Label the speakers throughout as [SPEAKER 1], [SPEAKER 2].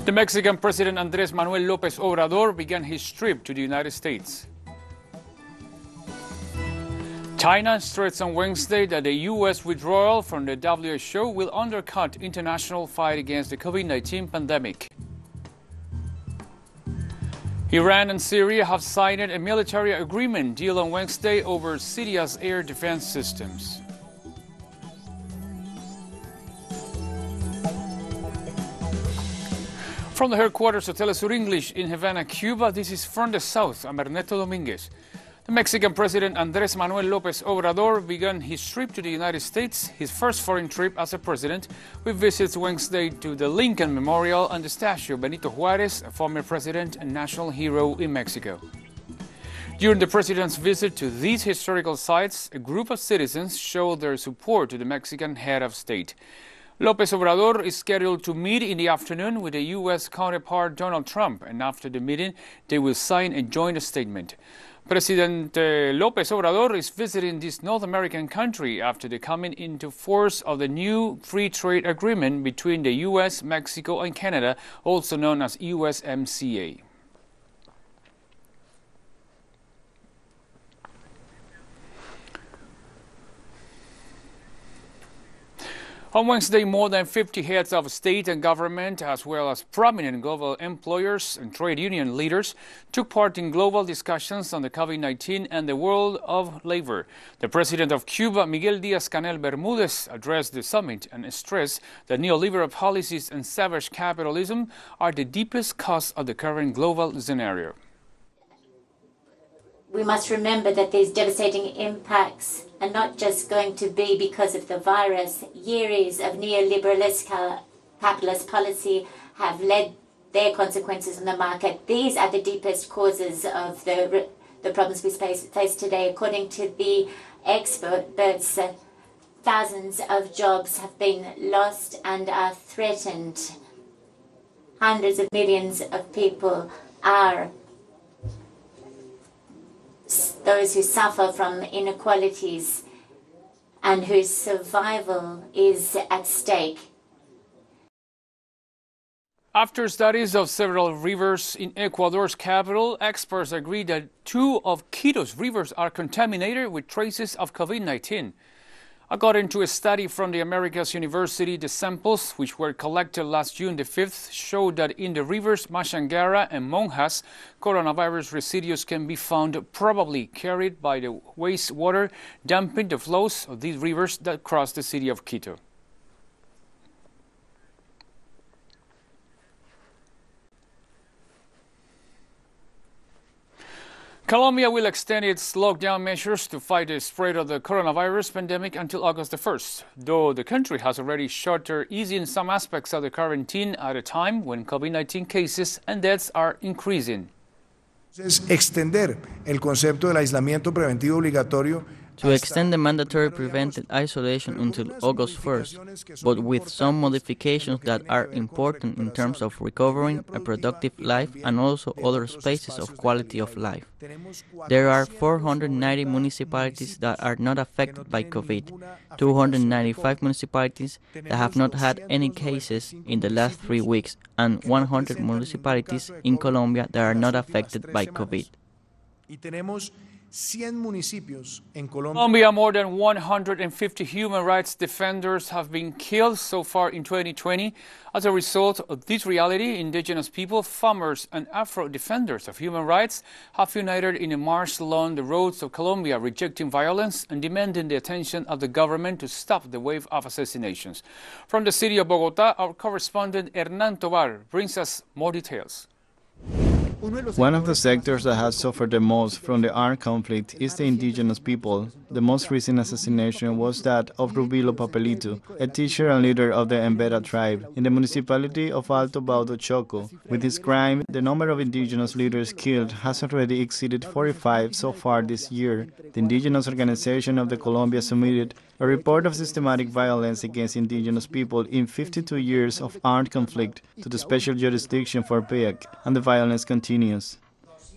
[SPEAKER 1] The Mexican President Andrés Manuel López Obrador began his trip to the United States. China stressed on Wednesday that the U.S. withdrawal from the WHO will undercut international fight against the COVID-19 pandemic. Iran and Syria have signed a military agreement deal on Wednesday over Syria's air defense systems. From the headquarters of Telesur English in Havana, Cuba, this is From the South. I'm Ernesto Dominguez. The Mexican President Andrés Manuel López Obrador began his trip to the United States, his first foreign trip as a president, with visits Wednesday to the Lincoln Memorial and the statue of Benito Juárez, a former president and national hero in Mexico. During the president's visit to these historical sites, a group of citizens showed their support to the Mexican head of state. López Obrador is scheduled to meet in the afternoon with the U.S. counterpart Donald Trump, and after the meeting, they will sign a joint statement. President López Obrador is visiting this North American country after the coming into force of the new free trade agreement between the U.S., Mexico, and Canada, also known as USMCA. On Wednesday, more than 50 heads of state and government, as well as prominent global employers and trade union leaders, took part in global discussions on the COVID-19 and the world of labor. The president of Cuba, Miguel Díaz-Canel Bermúdez, addressed the summit and stressed that neoliberal policies and savage capitalism are the deepest cause of the current global scenario.
[SPEAKER 2] We must remember that these devastating impacts are not just going to be because of the virus. Years of neoliberalist capitalist policy have led their consequences on the market. These are the deepest causes of the problems we face today. According to the experts, thousands of jobs have been lost and are threatened. Hundreds of millions of people are those who suffer from inequalities and whose survival is at stake.
[SPEAKER 1] After studies of several rivers in Ecuador's capital, experts agree that 2 of Quito's rivers are contaminated with traces of COVID-19. According to a study from the Americas University, the samples, which were collected last June the 5th, showed that in the rivers Machangara and Monjas, coronavirus residues can be found, probably carried by the wastewater dumping the flows of these rivers that cross the city of Quito. Colombia will extend its lockdown measures to fight the spread of the coronavirus pandemic until August the 1st, though the country has already shorter easing some aspects of the quarantine at a time when COVID-19 cases and deaths are increasing.
[SPEAKER 3] Extender el concepto del aislamiento preventivo obligatorio
[SPEAKER 4] to extend the mandatory preventive isolation until August 1st, but with some modifications that are important in terms of recovering a productive life and also other spaces of quality of life. There are 490 municipalities that are not affected by COVID, 295 municipalities that have not had any cases in the last 3 weeks, and 100 municipalities in Colombia that are not affected by COVID.
[SPEAKER 1] In Colombia, more than 150 human rights defenders have been killed so far in 2020. As a result of this reality, indigenous people, farmers, and Afro defenders of human rights have united in a march along the roads of Colombia, rejecting violence and demanding the attention of the government to stop the wave of assassinations. From the city of Bogotá, our correspondent Hernán Tovar brings us more details.
[SPEAKER 5] One of the sectors that has suffered the most from the armed conflict is the indigenous people. The most recent assassination was that of Rubilo Papelito, a teacher and leader of the Embera tribe in the municipality of Alto Baudo, Choco. With this crime, the number of indigenous leaders killed has already exceeded 45 so far this year. The indigenous organization of the Colombia submitted a report of systematic violence against indigenous people in 52 years of armed conflict to the special jurisdiction for PEAC, and the violence continues.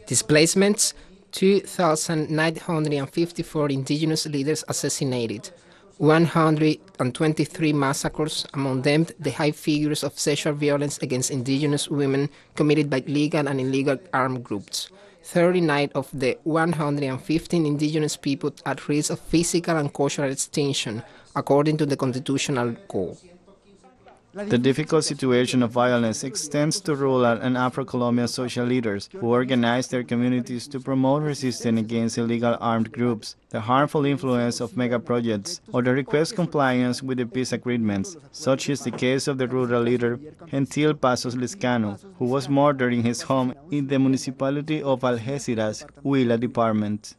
[SPEAKER 6] Displacements: 2,954 indigenous leaders assassinated, 100 123 massacres, among them the high figures of sexual violence against indigenous women committed by legal and illegal armed groups. 39 of the 115 indigenous people at risk of physical and cultural extinction, according to the Constitutional Court.
[SPEAKER 5] The difficult situation of violence extends to rural and Afro-Colombian social leaders who organize their communities to promote resistance against illegal armed groups, the harmful influence of mega-projects, or the request compliance with the peace agreements. Such is the case of the rural leader Gentil Pasos Liscano, who was murdered in his home in the municipality of Algeciras, Huila Department.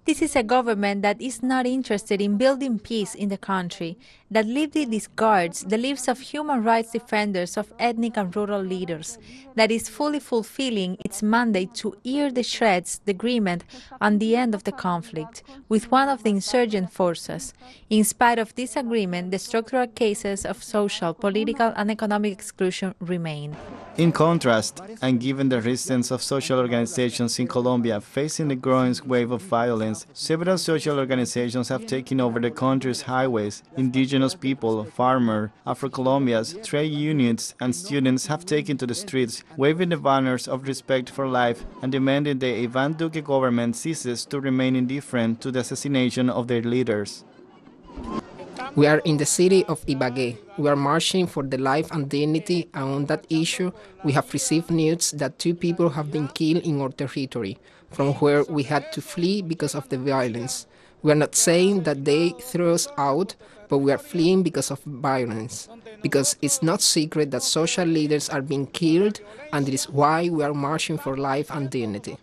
[SPEAKER 7] This is a government that is not interested in building peace in the country, that legally discards the lives of human rights defenders, of ethnic and rural leaders, that is fully fulfilling its mandate to ear the shreds the agreement on the end of the conflict with one of the insurgent forces. In spite of this agreement, the structural cases of social, political and economic exclusion remain.
[SPEAKER 5] In contrast, and given the resistance of social organizations in Colombia facing the growing wave of violence, several social organizations have taken over the country's highways. Indigenous people, farmers, Afro-Colombians, trade unions, and students have taken to the streets, waving the banners of respect for life and demanding the Iván Duque government ceases to remain indifferent to the assassination of their leaders.
[SPEAKER 6] We are in the city of Ibagué. We are marching for the life and dignity, and on that issue, we have received news that 2 people have been killed in our territory, from where we had to flee because of the violence. We are not saying that they threw us out, but we are fleeing because of violence. Because it's not secret that social leaders are being killed, and it is why we are marching for life and dignity.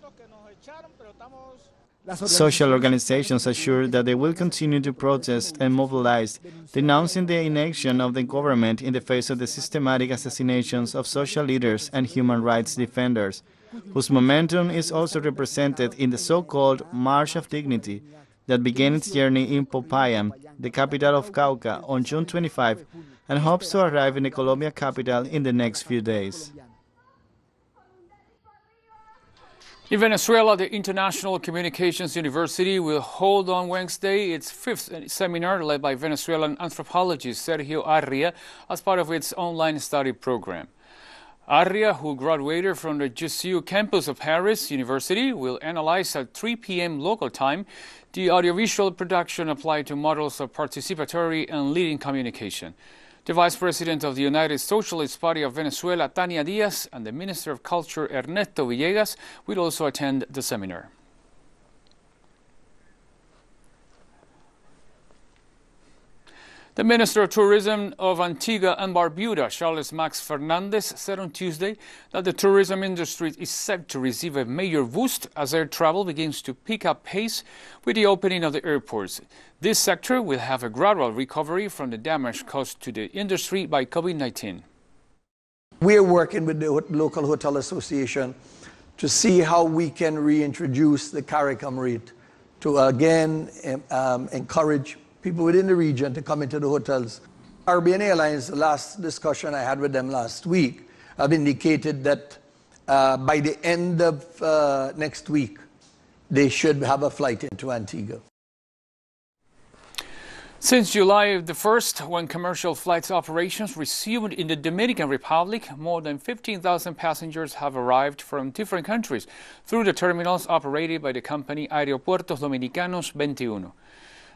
[SPEAKER 5] Social organizations assure that they will continue to protest and mobilize, denouncing the inaction of the government in the face of the systematic assassinations of social leaders and human rights defenders, whose momentum is also represented in the so-called March of Dignity that began its journey in Popayán, the capital of Cauca, on June 25, and hopes to arrive in the Colombian capital in the next few days.
[SPEAKER 1] In Venezuela, the International Communications University will hold on Wednesday its 5th seminar led by Venezuelan anthropologist Sergio Arria as part of its online study program. Arria, who graduated from the W.H.O campus of Paris University, will analyze at 3 p.m. local time the audiovisual production applied to models of participatory and leading communication. The Vice President of the United Socialist Party of Venezuela, Tania Diaz, and the Minister of Culture, Ernesto Villegas, will also attend the seminar. The Minister of Tourism of Antigua and Barbuda, Charles Max Fernandez, said on Tuesday that the tourism industry is set to receive a major boost as air travel begins to pick up pace with the opening of the airports. This sector will have a gradual recovery from the damage caused to the industry by COVID-19.
[SPEAKER 8] We are working with the local hotel association to see how we can reintroduce the CARICOM rate to again encourage people within the region to come into the hotels. Caribbean Airlines, the last discussion I had with them last week, have indicated that by the end of next week, they should have a flight into Antigua.
[SPEAKER 1] Since July the 1st, when commercial flights operations resumed in the Dominican Republic, more than 15,000 passengers have arrived from different countries through the terminals operated by the company Aeropuertos Dominicanos 21.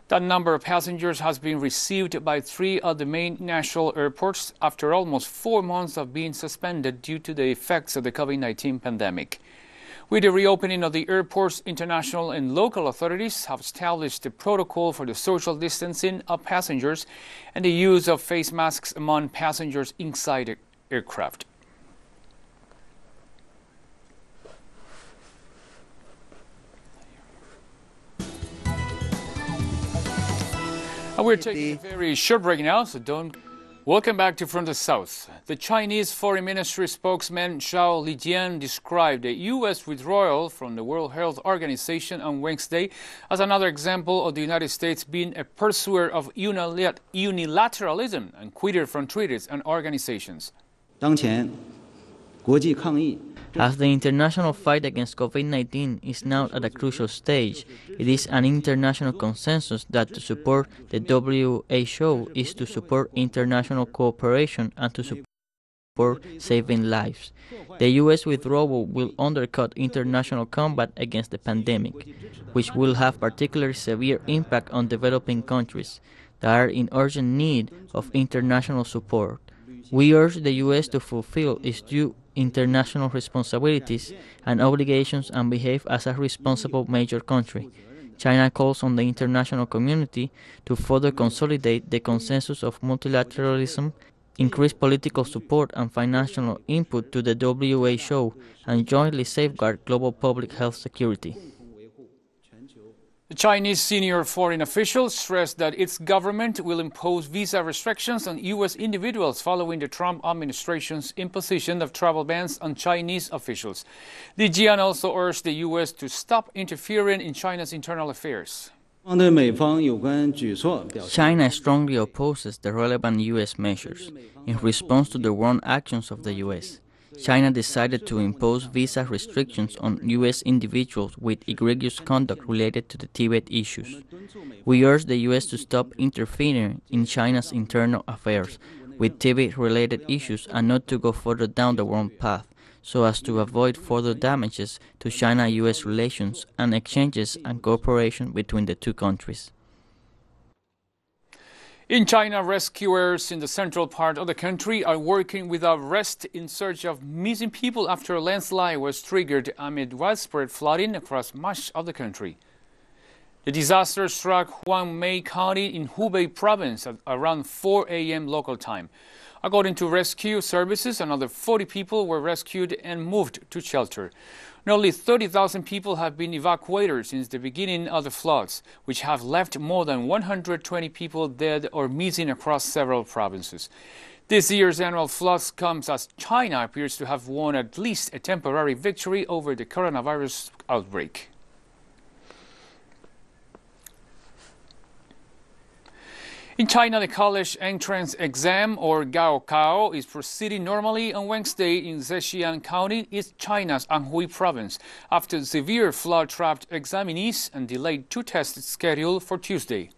[SPEAKER 1] That number of passengers has been received by 3 of the main national airports after almost 4 months of being suspended due to the effects of the COVID-19 pandemic. With the reopening of the airports, international and local authorities have established a protocol for the social distancing of passengers and the use of face masks among passengers inside the aircraft. We're taking a very short break now, so don't. Welcome back to From the South. The Chinese Foreign Ministry spokesman Zhao Lijian described the U.S. withdrawal from the World Health Organization on Wednesday as another example of the United States being a pursuer of unilateralism and quitter from treaties and organizations.
[SPEAKER 9] 当前，国际抗疫
[SPEAKER 4] As the international fight against COVID-19 is now at a crucial stage, it is an international consensus that to support the WHO is to support international cooperation and to support saving lives. The U.S. withdrawal will undercut international combat against the pandemic, which will have particularly severe impact on developing countries that are in urgent need of international support. We urge the U.S. to fulfill its due international responsibilities and obligations and behave as a responsible major country. China calls on the international community to further consolidate the consensus of multilateralism, increase political support and financial input to the WHO, and jointly safeguard global public health security.
[SPEAKER 1] The Chinese senior foreign official stressed that its government will impose visa restrictions on U.S. individuals following the Trump administration's imposition of travel bans on Chinese officials. Li Jian also urged the U.S. to stop interfering in China's internal affairs.
[SPEAKER 4] China strongly opposes the relevant U.S. measures. In response to the wrong actions of the U.S., China decided to impose visa restrictions on U.S. individuals with egregious conduct related to the Tibet issues. We urge the U.S. to stop interfering in China's internal affairs with Tibet-related issues and not to go further down the wrong path, so as to avoid further damages to China-U.S. relations and exchanges and cooperation between the two countries.
[SPEAKER 1] In China, rescuers in the central part of the country are working without rest in search of missing people after a landslide was triggered amid widespread flooding across much of the country. The disaster struck Huangmei County in Hubei province at around 4 a.m. local time. According to rescue services, another 40 people were rescued and moved to shelter. Nearly 30,000 people have been evacuated since the beginning of the floods, which have left more than 120 people dead or missing across several provinces. This year's annual floods comes as China appears to have won at least a temporary victory over the coronavirus outbreak. In China, the college entrance exam, or W.H.O, is proceeding normally on Wednesday in Zhejiang County, East China's Anhui province, after severe flood-trapped examinees and delayed two tests scheduled for Tuesday.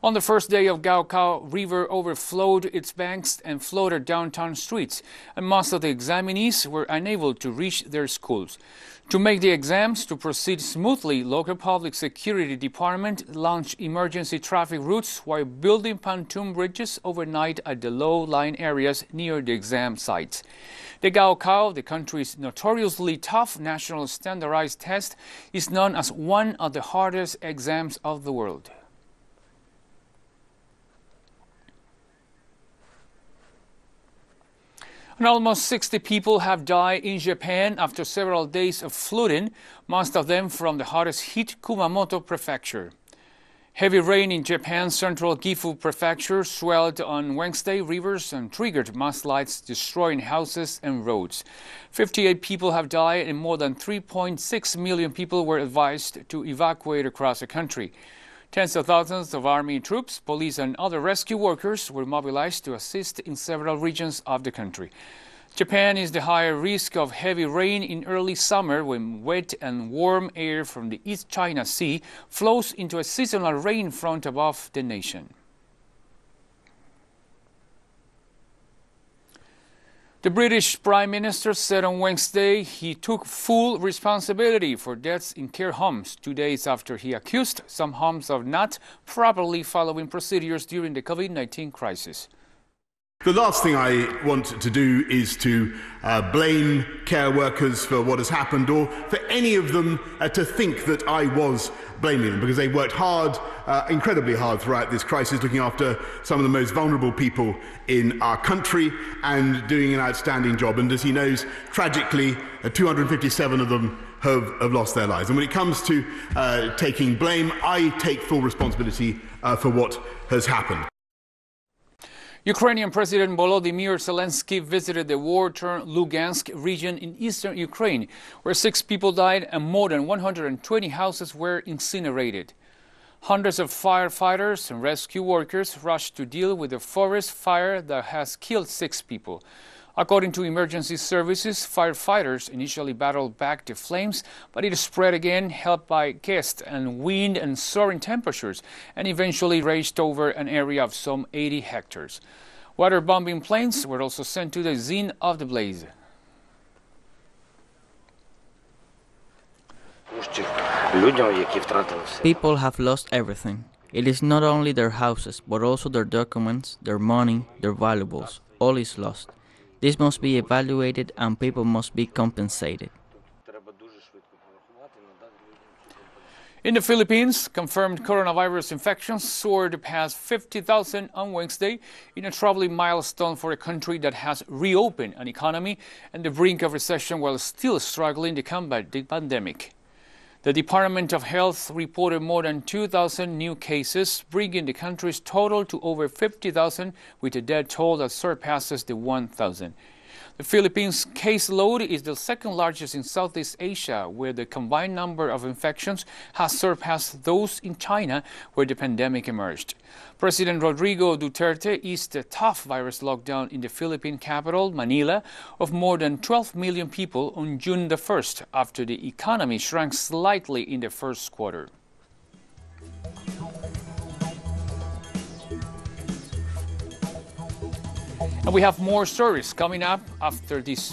[SPEAKER 1] On the first day of W.H.O, river overflowed its banks and flooded downtown streets, and most of the examinees were unable to reach their schools. To make the exams to proceed smoothly, local public security department launched emergency traffic routes while building pontoon bridges overnight at the low-lying areas near the exam sites. The W.H.O, the country's notoriously tough national standardized test, is known as one of the hardest exams of the world. And almost 60 people have died in Japan after several days of flooding, most of them from the hardest hit Kumamoto Prefecture. Heavy rain in Japan's central Gifu Prefecture swelled on Wednesday rivers and triggered mudslides, destroying houses and roads. 58 people have died and more than 3.6 million people were advised to evacuate across the country. Tens of thousands of army troops, police and other rescue workers were mobilized to assist in several regions of the country. Japan is the higher risk of heavy rain in early summer when wet and warm air from the East China Sea flows into a seasonal rain front above the nation. The British Prime Minister said on Wednesday he took full responsibility for deaths in care homes 2 days after he accused some homes of not properly following procedures during the COVID-19 crisis.
[SPEAKER 9] The last thing I want to do is to blame care workers for what has happened, or for any of them to think that I was blaming them, because they worked hard, incredibly hard throughout this crisis, looking after some of the most vulnerable people in our country and doing an outstanding job. And as he knows, tragically, 257 of them have lost their lives. And when it comes to taking blame, I take full responsibility for what has happened.
[SPEAKER 1] Ukrainian President Volodymyr Zelensky visited the war-torn Lugansk region in eastern Ukraine, where 6 people died and more than 120 houses were incinerated. Hundreds of firefighters and rescue workers rushed to deal with the forest fire that has killed 6 people. According to emergency services, firefighters initially battled back the flames, but it spread again, helped by gust and wind and soaring temperatures, and eventually raged over an area of some 80 hectares. Water-bombing planes were also sent to the scene of the blaze.
[SPEAKER 4] People have lost everything. It is not only their houses, but also their documents, their money, their valuables. All is lost. This must be evaluated and people must be compensated.
[SPEAKER 1] In the Philippines, confirmed coronavirus infections soared past 50,000 on Wednesday in a troubling milestone for a country that has reopened an economy and the brink of recession while still struggling to combat the pandemic. The Department of Health reported more than 2,000 new cases, bringing the country's total to over 50,000, with a death toll that surpasses the 1,000. The Philippines' caseload is the second largest in Southeast Asia, where the combined number of infections has surpassed those in China, where the pandemic emerged. President Rodrigo Duterte eased a tough virus lockdown in the Philippine capital, Manila, of more than 12 million people on June the 1st, after the economy shrank slightly in the first quarter. And we have more stories coming up after this.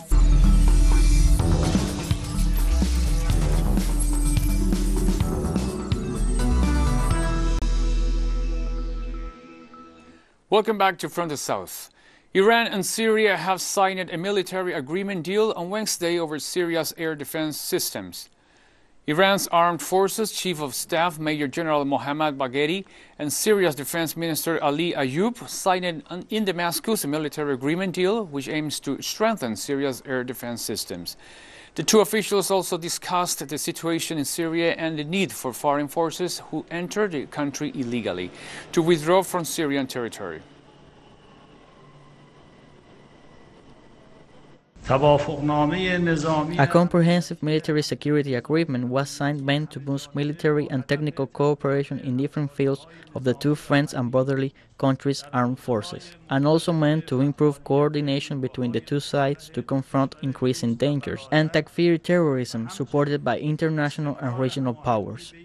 [SPEAKER 1] Welcome back to From the South. Iran and Syria have signed a military agreement deal on Wednesday over Syria's air defense systems. Iran's Armed Forces Chief of Staff Major General Mohammad Bagheri and Syria's Defense Minister Ali Ayoub signed in Damascus a military agreement deal which aims to strengthen Syria's air defense systems. The two officials also discussed the situation in Syria and the need for foreign forces who enter the country illegally to withdraw from Syrian territory.
[SPEAKER 4] A comprehensive military security agreement was signed meant to boost military and technical cooperation in different fields of the two friends and brotherly countries' armed forces, and also meant to improve coordination between the two sides to confront increasing dangers and takfiri terrorism supported by international and regional powers.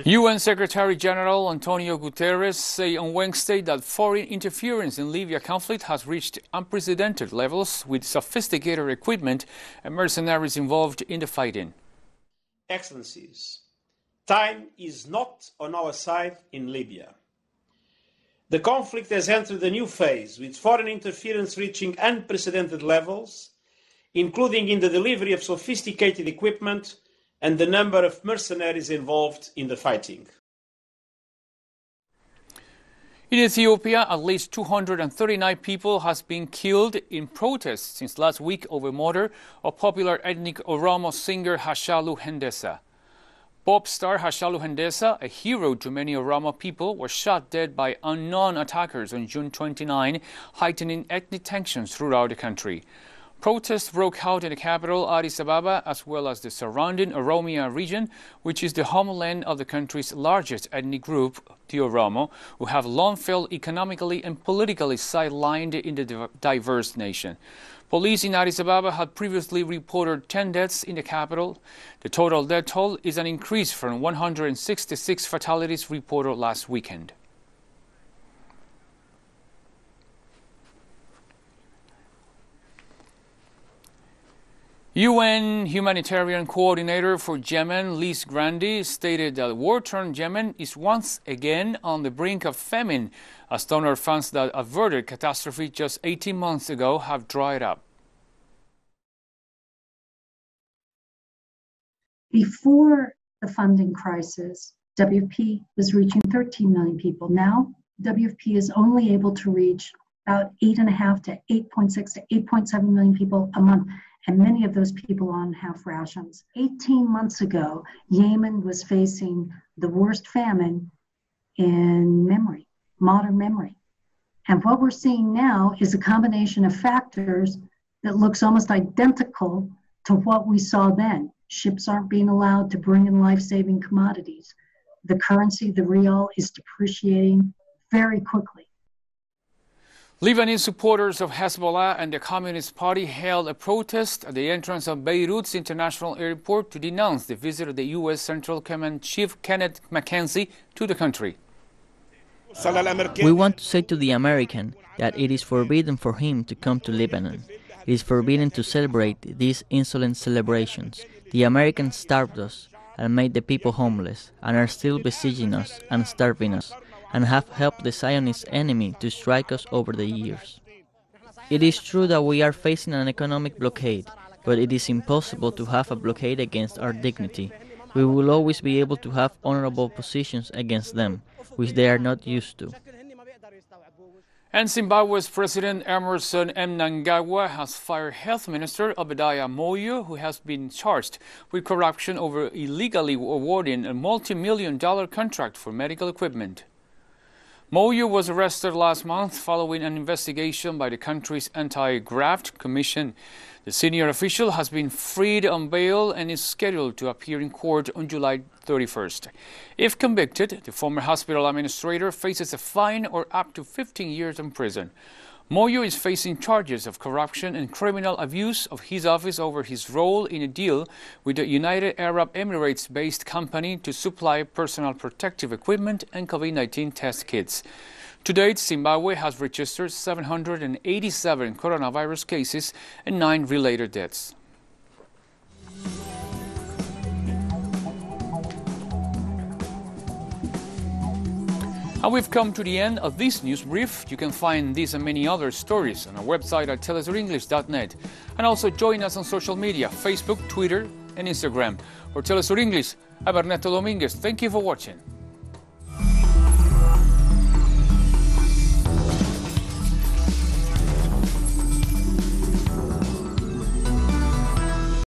[SPEAKER 1] UN Secretary General Antonio Guterres said on Wednesday that foreign interference in Libya conflict has reached unprecedented levels with sophisticated equipment and mercenaries involved in the fighting.
[SPEAKER 10] Excellencies, time is not on our side in Libya. The conflict has entered a new phase with foreign interference reaching unprecedented levels, including in the delivery of sophisticated equipment and the number of mercenaries involved in the fighting.
[SPEAKER 1] In Ethiopia, at least 239 people have been killed in protests since last week over murder of popular ethnic Oromo singer Hachalu Hundessa. Pop star Hachalu Hundessa, a hero to many Oromo people, was shot dead by unknown attackers on June 29, heightening ethnic tensions throughout the country. Protests broke out in the capital, Addis Ababa, as well as the surrounding Oromia region, which is the homeland of the country's largest ethnic group, the Oromo, who have long felt economically and politically sidelined in the diverse nation. Police in Addis Ababa had previously reported 10 deaths in the capital. The total death toll is an increase from 166 fatalities reported last weekend. UN Humanitarian Coordinator for Yemen, Liz Grandi, stated that war-torn Yemen is once again on the brink of famine, as donor funds that averted catastrophe just 18 months ago have dried up.
[SPEAKER 11] Before the funding crisis, WFP was reaching 13 million people. Now, WFP is only able to reach about 8.5 to 8.6 to 8.7 million people a month, and many of those people on half rations. 18 months ago, Yemen was facing the worst famine in memory, modern memory. And what we're seeing now is a combination of factors that looks almost identical to what we saw then. Ships aren't being allowed to bring in life-saving commodities. The currency, the rial, is depreciating very quickly.
[SPEAKER 1] Lebanese supporters of Hezbollah and the Communist Party held a protest at the entrance of Beirut's international airport to denounce the visit of the U.S. Central Command Chief Kenneth McKenzie to the country.
[SPEAKER 4] We want to say to the American that it is forbidden for him to come to Lebanon. It is forbidden to celebrate these insolent celebrations. The Americans starved us and made the people homeless, and are still besieging us and starving us, and have helped the Zionist enemy to strike us over the years. It is true that we are facing an economic blockade, but it is impossible to have a blockade against our dignity. We will always be able to have honorable positions against them, which they are not used to.
[SPEAKER 1] And Zimbabwe's President Emmerson Mnangagwa has fired Health Minister Obadiah Moyo, who has been charged with corruption over illegally awarding a multi-million-dollar contract for medical equipment. Moyo was arrested last month following an investigation by the country's Anti-Graft Commission. The senior official has been freed on bail and is scheduled to appear in court on July 31st. If convicted, the former hospital administrator faces a fine or up to 15 years in prison. Moyo is facing charges of corruption and criminal abuse of his office over his role in a deal with the United Arab Emirates-based company to supply personal protective equipment and COVID-19 test kits. To date, Zimbabwe has registered 787 coronavirus cases and 9 related deaths. And we've come to the end of this news brief. You can find these and many other stories on our website at telesurenglish.net. And also join us on social media, Facebook, Twitter, and Instagram. For Telesur English, I'm Ernesto Dominguez. Thank you for watching.